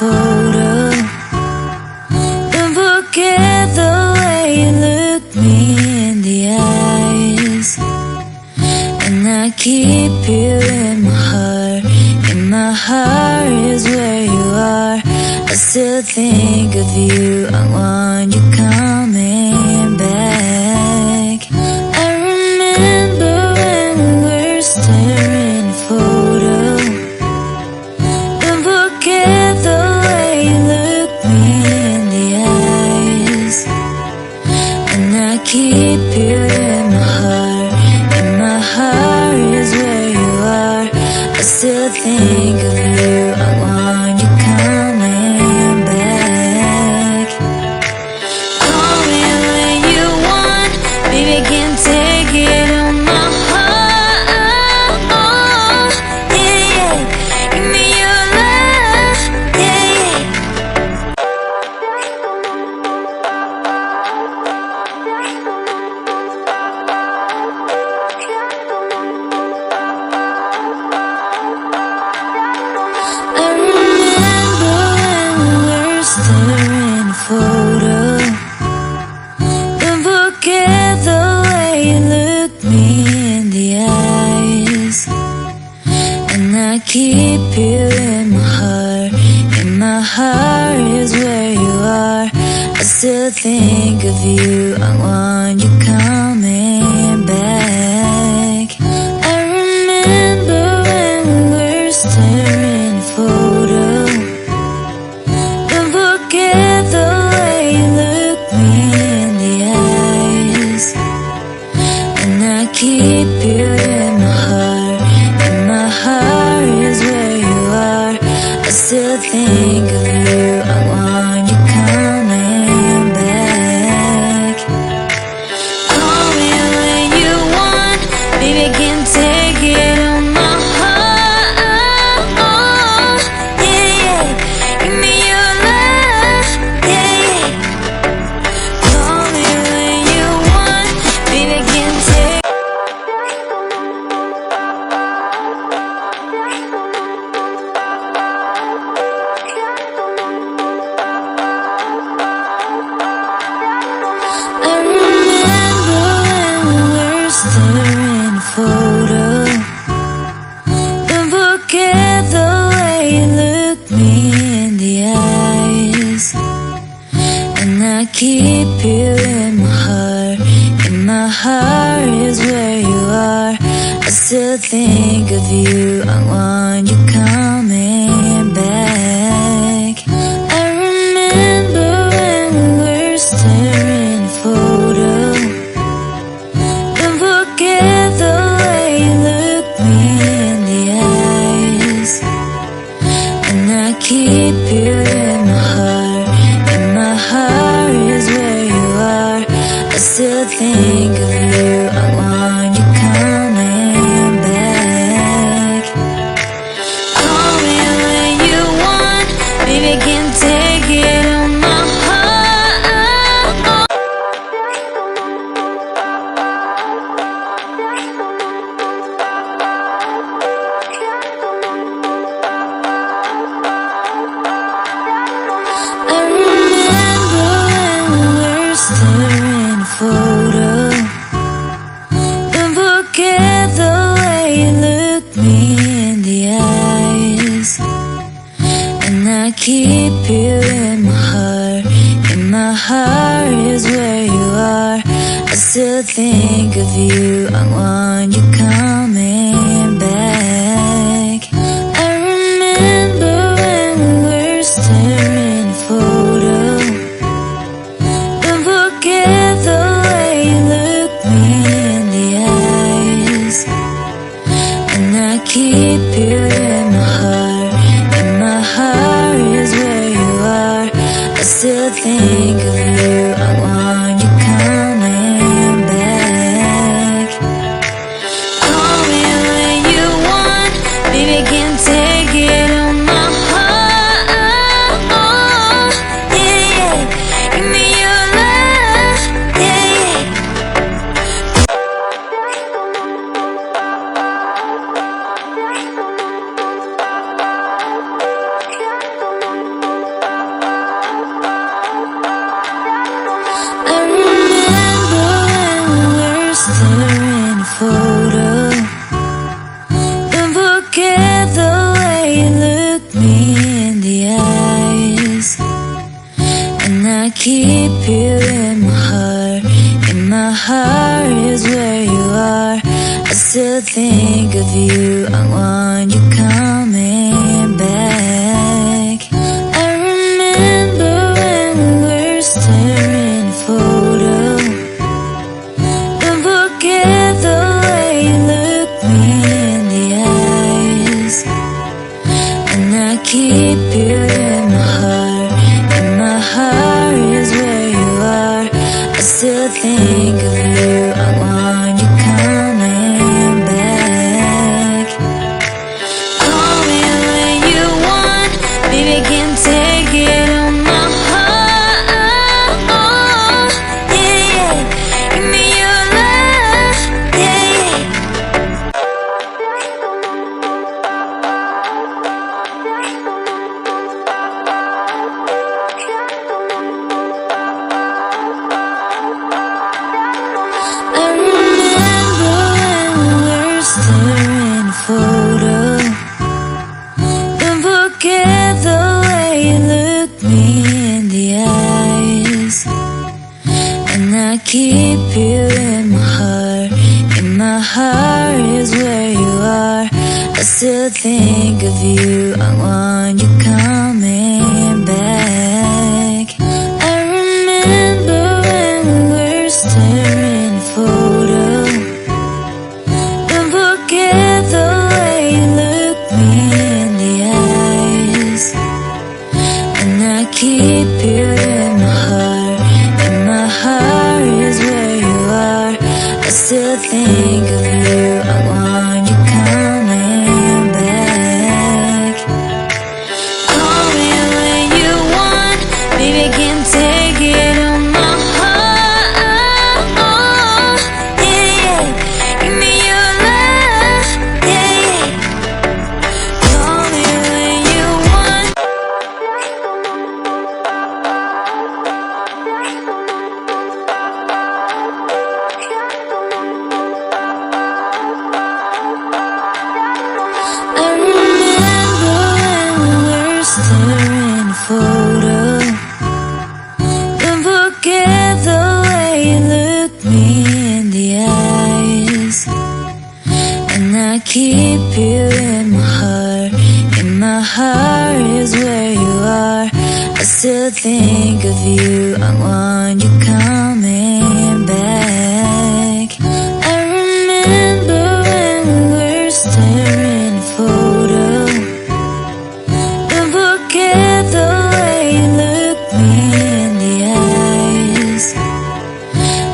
photo. Don't forget the way you look me in the eyes. And I keep you in my heart. In my heart is where you are. I still think of you. I want you coming back. I remember when we were staring at a photo. Don't forget the way you look me in the eyes. And I keep you in my heart. In my heart is where you are. I still think of you. I want you coming back. Call me when you want, baby, I can take it on my heart. Yeah, yeah. Give me your love. Yeah, yeah. I remember when we were staring at a photo. Don't forget the way you look me in the eyes. And I keep you in my heart. In my heart is where you are. I still think of you. I want you coming back. I remember when we were staring at a photo. Don't forget the way you look me in the eyes. And I keep you in my heart. In my heart is where you are. I still think of you. I want you coming back. Call me when you want, baby, I can take it on my heart. Yeah, yeah. Give me your love. Yeah, yeah. Call me when you want, baby, I can take. I remember when we were staring at a photo. Don't forget the way you look me in the eyes. And I keep you in my heart. In my heart is where you are. I still think of you. I want you coming back. I remember when we were staring at a photo. Don't forget the way you look me in the eyes. And I keep you in my heart. In my heart is where you are. I still think of you. I want you coming back. Call me when you want, baby, I can take it on my heart. I remember when we were staring at a photo. Don't forget the way you look me in the eyes. And I keep you in my heart. In my heart is where you are. I still think of you. I want you coming back. I remember when we were staring at a photo. Don't forget the way you look me in the eyes. And I keep you in my heart. In my heart is where you are. I still think of you. I want you coming back. Call me when you want, baby, I can take it on my heart. Yeah, yeah. Give me your love. Yeah, yeah. keep you in my heart. In my heart is where you are. I still think of you. I want you coming back. I remember when we were staring at a photo. Don't forget the way you look me in the eyes. And I keep you in my heart. In my heart is where you are. I still think of you. I want you coming back. Call me when you want. Baby, can take it on my heart. Yeah, yeah. Give me your love. Yeah, yeah. I remember when we were staring at a photo. Don't forget the way you look me in the eyes. And I keep you in my heart. In my heart is where you are. I still think of you. I want you coming back. I remember when we were staring at a photo. Don't forget the way you look me in the eyes. And I keep you in my heart. In my heart is where you are. I still think of you. I want you coming back. Call me when you want. Baby, can take it on my heart. Yeah, yeah. Give me your love. Yeah, yeah. Call me when you want. I remember when we were staring at a photo. Don't forget the way you look me in the eyes. And I keep you in my heart. In my heart is where you are. I still think of you. I want you coming back. I remember when we were staring at a photo. Don't forget the way you look me in the eyes.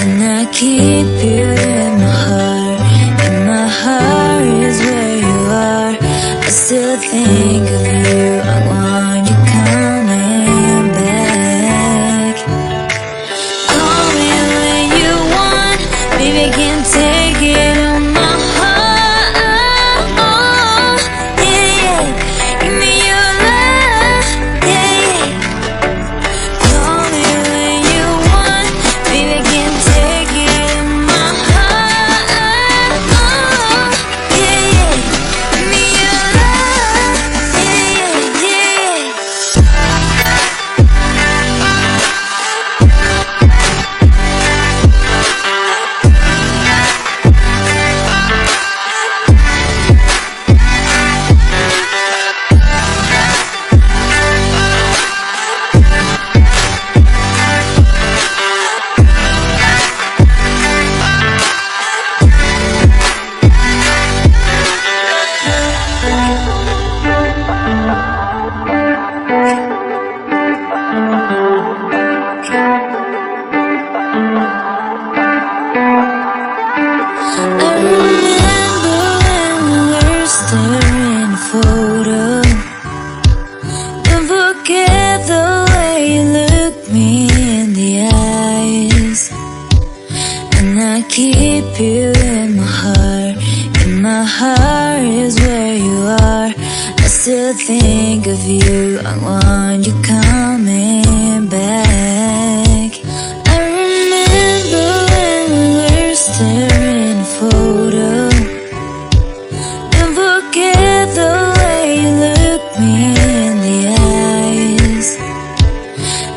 And I keep you in my heart. In my heart is where you are. I still think of you. I want you coming back. Call me when you want. Baby, can take it on my heart. Yeah, yeah. Give me your love. Yeah, yeah. Call me when you want. Baby, can take it on my heart. Yeah, yeah. Give me your love. Yeah, yeah, I remember when we were staring at a photo. Don't forget the way you look me in the eyes. And I keep you in my heart. In my heart is where you are. I still think of you. I want you coming back. I remember when we were staring at a photo. Don't forget the way you look me in the eyes.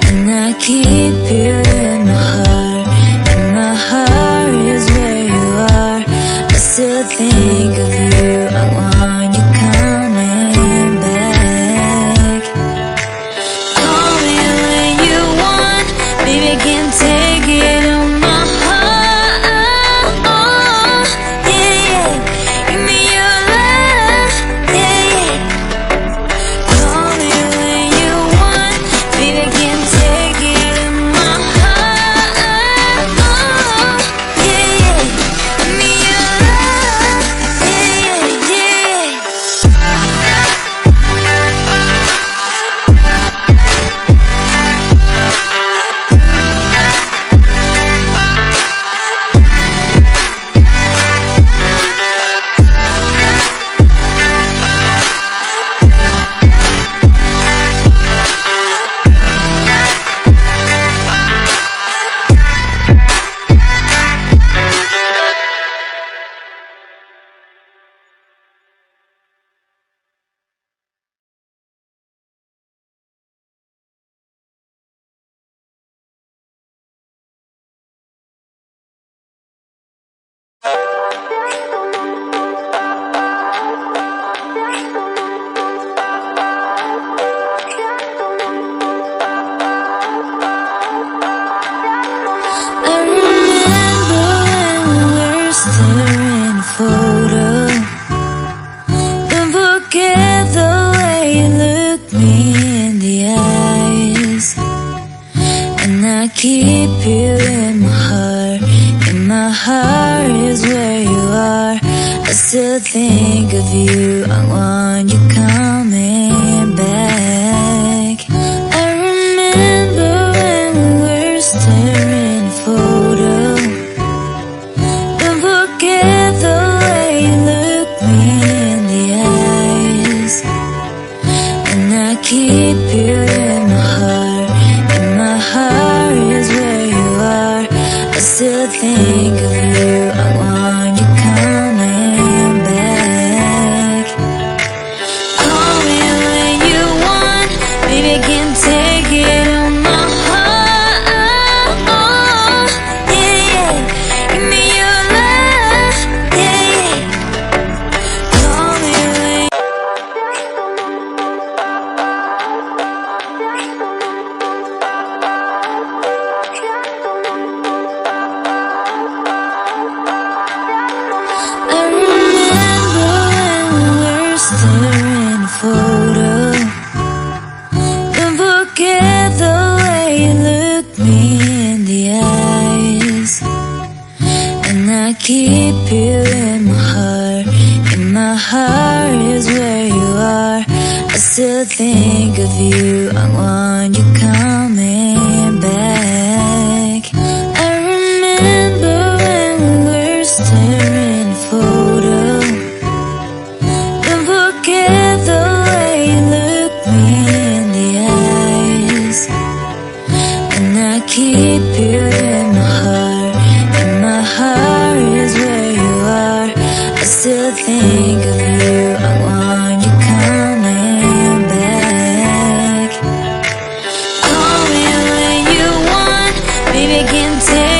And I keep you in my heart, and my heart is where you are. I still think of you, I want you coming back. Call me when you want, baby, I can take it on my heart. Yeah, yeah. Give me your love, yeah, yeah. Call me when you want, baby, I can take it on my heart. Yeah, yeah. Give me your love, yeah, yeah. I remember when we were staring a photo. Don't forget the way you looked me in the eyes. And I keep you in my heart, and my heart is where you are. I still think of you, I want you coming back. I remember when we were staring a photo. Don't forget the way you looked me in the eyes. And I keep you in my heart, and my heart is where you are. I still think of you, I want you coming back. Call me when you want, baby, I can take it on my heart. Yeah, yeah. Give me your love, yeah, yeah. Call me when I remember when we were staring a photo. Don't forget the way you looked me in the eyes. And I keep you in my heart, and my heart is where you are. I still think of you, I want you coming back. I remember when we were staring a photo. Don't forget the way you looked me in the eyes. And I keep you in my heart, and my heart is where you are. I still think of you, I want you coming back. Call me when you want, baby, I can take